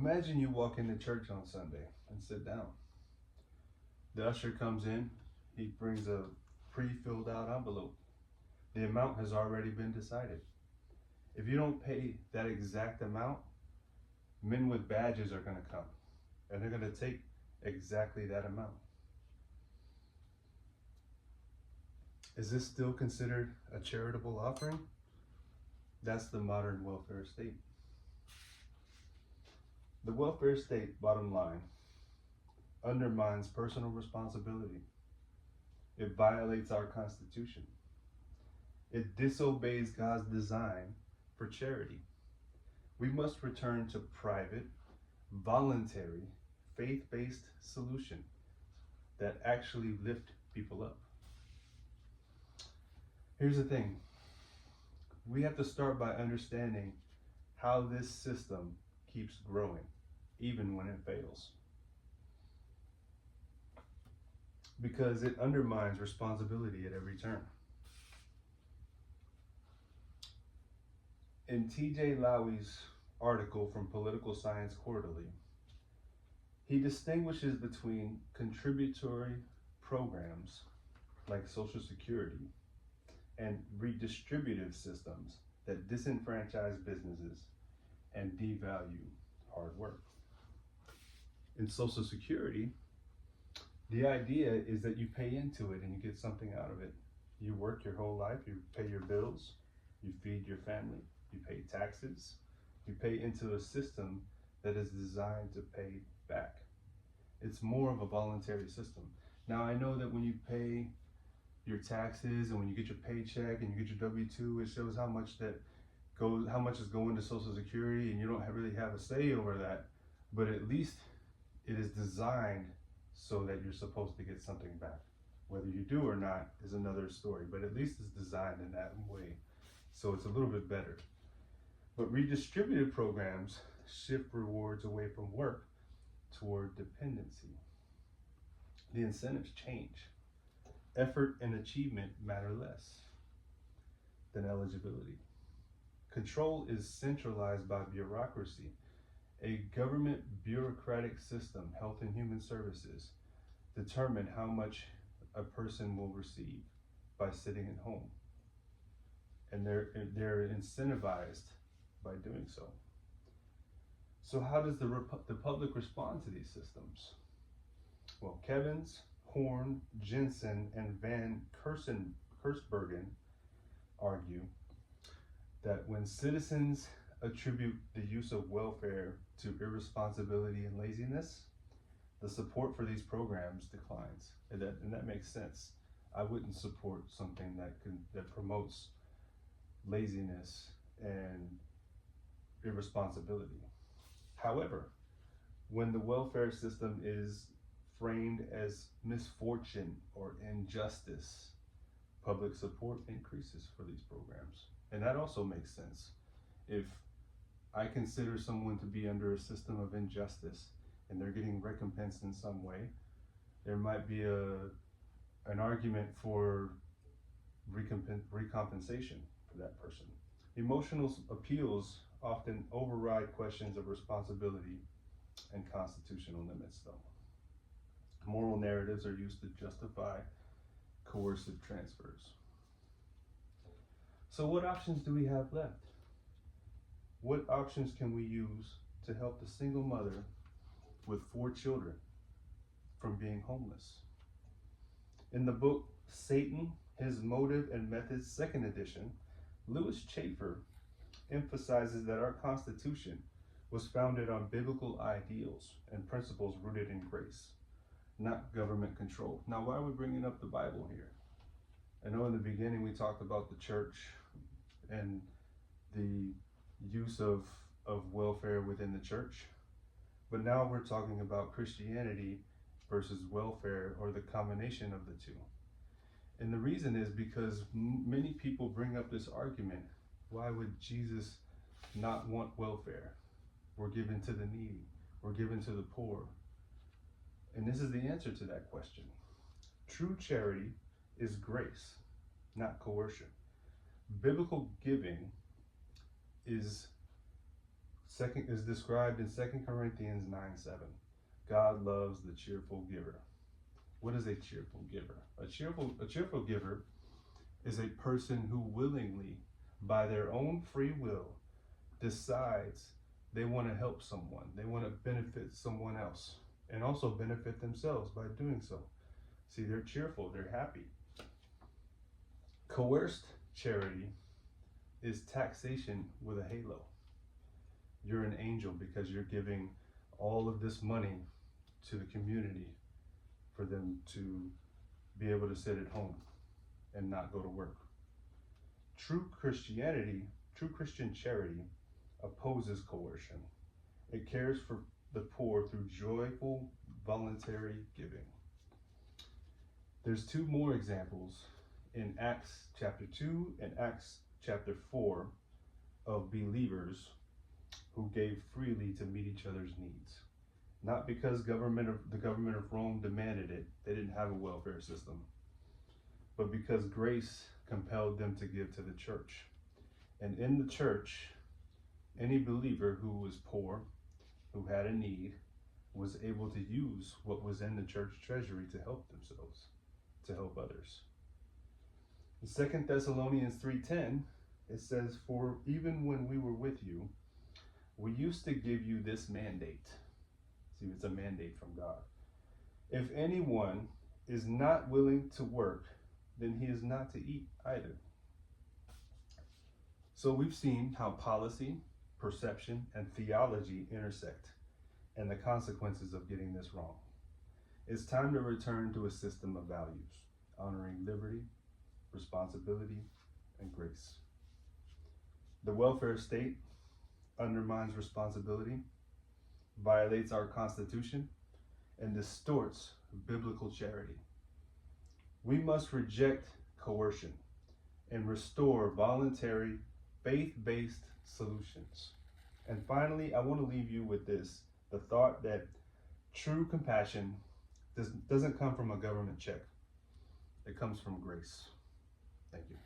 Imagine you walk into church on Sunday and sit down. The usher comes in, he brings a pre-filled out envelope. The amount has already been decided. If you don't pay that exact amount, men with badges are going to come and they're going to take exactly that amount. Is this still considered a charitable offering? That's the modern welfare state. The welfare state, bottom line, undermines personal responsibility. It violates our Constitution. It disobeys God's design for charity. We must return to private, voluntary, faith-based solutions that actually lift people up. Here's the thing. We have to start by understanding how this system keeps growing, even when it fails. Because it undermines responsibility at every turn. In T.J. Lowe's article from Political Science Quarterly, he distinguishes between contributory programs like Social Security and redistributive systems that disenfranchise businesses and devalue hard work. In Social Security, the idea is that you pay into it and you get something out of it. You work your whole life, you pay your bills, you feed your family, you pay taxes, you pay into a system that is designed to pay back. It's more of a voluntary system. Now I know that when you pay your taxes and when you get your paycheck and you get your W-2, it shows how much is going to Social Security, and you don't really have a say over that. But at least it is designed so that you're supposed to get something back. Whether you do or not is another story, but at least it's designed in that way. So it's a little bit better. But redistributive programs shift rewards away from work toward dependency. The incentives change. Effort and achievement matter less than eligibility. Control is centralized by bureaucracy. A government bureaucratic system, Health and Human Services, determine how much a person will receive by sitting at home. And they're incentivized by doing so. So how does the public respond to these systems? Well, Kevins, Horn, Jensen, and Van Kersbergen argue that when citizens attribute the use of welfare to irresponsibility and laziness, the support for these programs declines. And that makes sense. I wouldn't support something that promotes laziness and irresponsibility. However, when the welfare system is framed as misfortune or injustice, public support increases for these programs. And that also makes sense. If I consider someone to be under a system of injustice and they're getting recompensed in some way, there might be an argument for recompensation for that person. Emotional appeals often override questions of responsibility and constitutional limits, though. Moral narratives are used to justify coercive transfers. So what options do we have left? What options can we use to help the single mother with 4 children from being homeless? In the book Satan, His Motive and Methods, 2nd edition, Lewis Chafer emphasizes that our Constitution was founded on biblical ideals and principles rooted in grace, not government control. Now, why are we bringing up the Bible here? I know in the beginning we talked about the church and the use of welfare within the church, but now we're talking about Christianity versus welfare, or the combination of the two. And the reason is because many people bring up this argument: why would Jesus not want welfare? We're given to the needy, we're given to the poor. And this is the answer to that question. True charity is grace, not coercion. Biblical giving is Second is described in 2 Corinthians 9:7. God loves the cheerful giver. What is a cheerful giver? A cheerful giver is a person who willingly, by their own free will, decides they want to help someone. They want to benefit someone else and also benefit themselves by doing so. See, they're cheerful, they're happy. Coerced charity is taxation with a halo. You're an angel because you're giving all of this money to the community for them to be able to sit at home and not go to work. True Christian charity opposes coercion. It cares for the poor through joyful, voluntary giving. There's two more examples in Acts chapter 2 and Acts chapter 4 of believers who gave freely to meet each other's needs. Not because the government of Rome demanded it, they didn't have a welfare system, but because grace compelled them to give to the church. And in the church, any believer who was poor, who had a need, was able to use what was in the church treasury to help themselves, to help others. In 2 Thessalonians 3:10, it says, "For even when we were with you, we used to give you this mandate." See, it's a mandate from God. "If anyone is not willing to work, then he is not to eat either." So we've seen how policy, perception, and theology intersect and the consequences of getting this wrong. It's time to return to a system of values, honoring liberty, responsibility, and grace. The welfare state undermines responsibility, violates our Constitution, and distorts biblical charity. We must reject coercion and restore voluntary, faith-based solutions. And finally, I want to leave you with this, the thought that true compassion doesn't come from a government check. It comes from grace. Thank you.